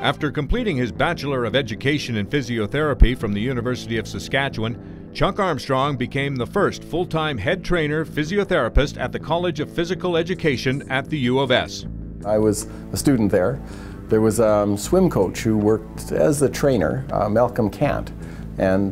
After completing his Bachelor of Education in Physiotherapy from the University of Saskatchewan, Chuck Armstrong became the first full-time head trainer physiotherapist at the College of Physical Education at the U of S. I was a student there. There was a swim coach who worked as the trainer, Malcolm Cant, and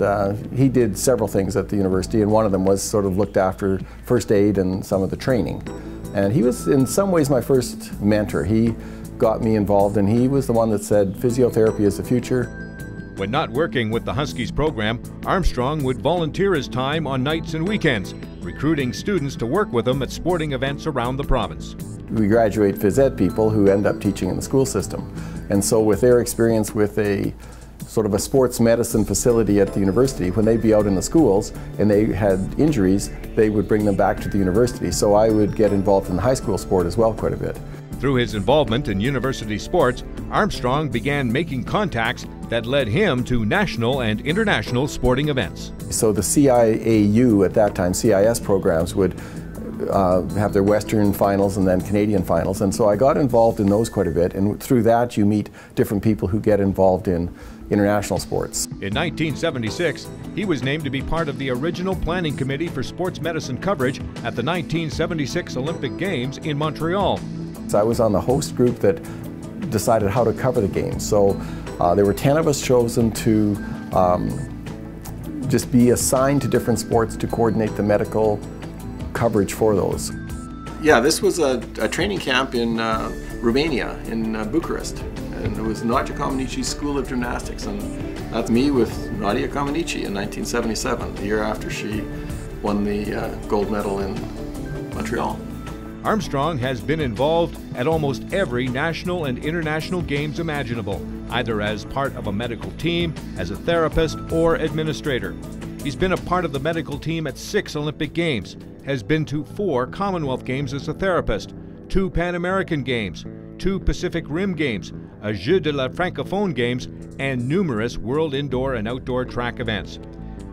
he did several things at the university, and one of them was sort of looked after first aid and some of the training. And he was in some ways my first mentor. He got me involved, and he was the one that said physiotherapy is the future. When not working with the Huskies program, Armstrong would volunteer his time on nights and weekends, recruiting students to work with him at sporting events around the province. We graduate phys ed people who end up teaching in the school system. And so with their experience with a sort of a sports medicine facility at the university, when they'd be out in the schools and they had injuries, they would bring them back to the university. So I would get involved in the high school sport as well quite a bit. Through his involvement in university sports, Armstrong began making contacts that led him to national and international sporting events. So the CIAU at that time, CIS programs would have their Western finals and then Canadian finals, and so I got involved in those quite a bit, and through that you meet different people who get involved in international sports. In 1976, he was named to be part of the original planning committee for sports medicine coverage at the 1976 Olympic Games in Montreal. So I was on the host group that decided how to cover the games. So there were 10 of us chosen to just be assigned to different sports to coordinate the medical coverage for those. Yeah, this was a training camp in Romania, in Bucharest. And it was Nadia Comaneci's School of Gymnastics. And that's me with Nadia Comaneci in 1977, the year after she won the gold medal in Montreal. Armstrong has been involved at almost every national and international games imaginable, either as part of a medical team, as a therapist, or administrator. He's been a part of the medical team at 6 Olympic Games, has been to 4 Commonwealth Games as a therapist, 2 Pan American Games, 2 Pacific Rim Games, a Jeux de la Francophone Games, and numerous world indoor and outdoor track events.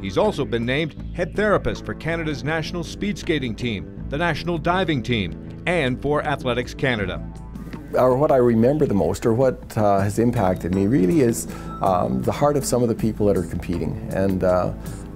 He's also been named head therapist for Canada's national speed skating team, the national diving team, and for Athletics Canada. Or what I remember the most, or what has impacted me really, is the heart of some of the people that are competing. And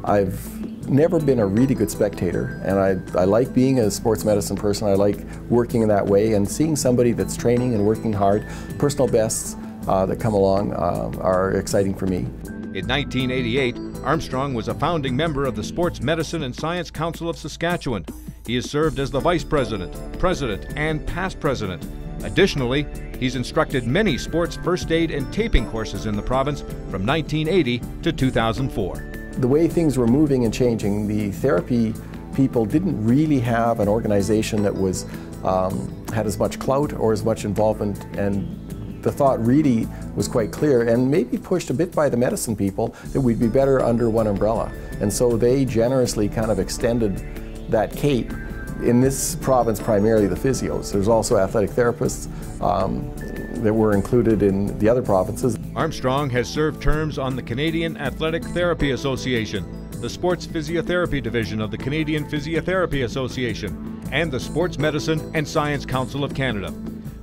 I've never been a really good spectator, and I like being a sports medicine person. I like working in that way, and seeing somebody that's training and working hard, personal bests that come along are exciting for me. In 1988, Armstrong was a founding member of the Sports Medicine and Science Council of Saskatchewan. He has served as the Vice President, President, and past President. Additionally, he's instructed many sports first aid and taping courses in the province from 1980 to 2004. The way things were moving and changing, the therapy people didn't really have an organization that was had as much clout or as much involvement, and the thought really was quite clear, and maybe pushed a bit by the medicine people, that we'd be better under one umbrella. And so they generously kind of extended that cape. In this province, primarily the physios. There's also athletic therapists that were included in the other provinces. Armstrong has served terms on the Canadian Athletic Therapy Association, the Sports Physiotherapy Division of the Canadian Physiotherapy Association, and the Sports Medicine and Science Council of Canada.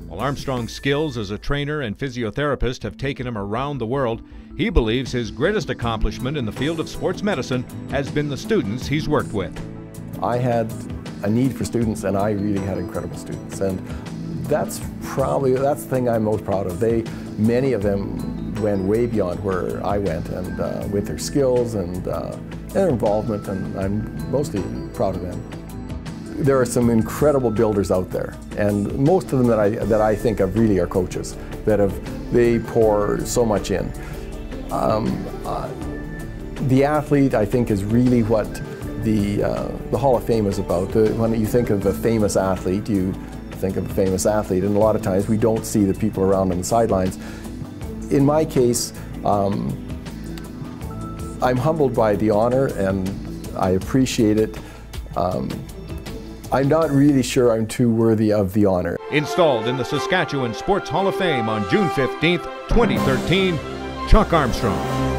While Armstrong's skills as a trainer and physiotherapist have taken him around the world, he believes his greatest accomplishment in the field of sports medicine has been the students he's worked with. I had a need for students, and I really had incredible students, and that's the thing I'm most proud of. Many of them went way beyond where I went, and with their skills and their involvement, and I'm mostly proud of them. There are some incredible builders out there, and most of them that I think of really are coaches they pour so much in. The athlete, I think, is really what the Hall of Fame is about. When you think of a famous athlete, you think of a famous athlete, and a lot of times we don't see the people around on the sidelines. In my case, I'm humbled by the honor, and I appreciate it. I'm not really sure I'm too worthy of the honor. Installed in the Saskatchewan Sports Hall of Fame on June 15, 2013, Chuck Armstrong.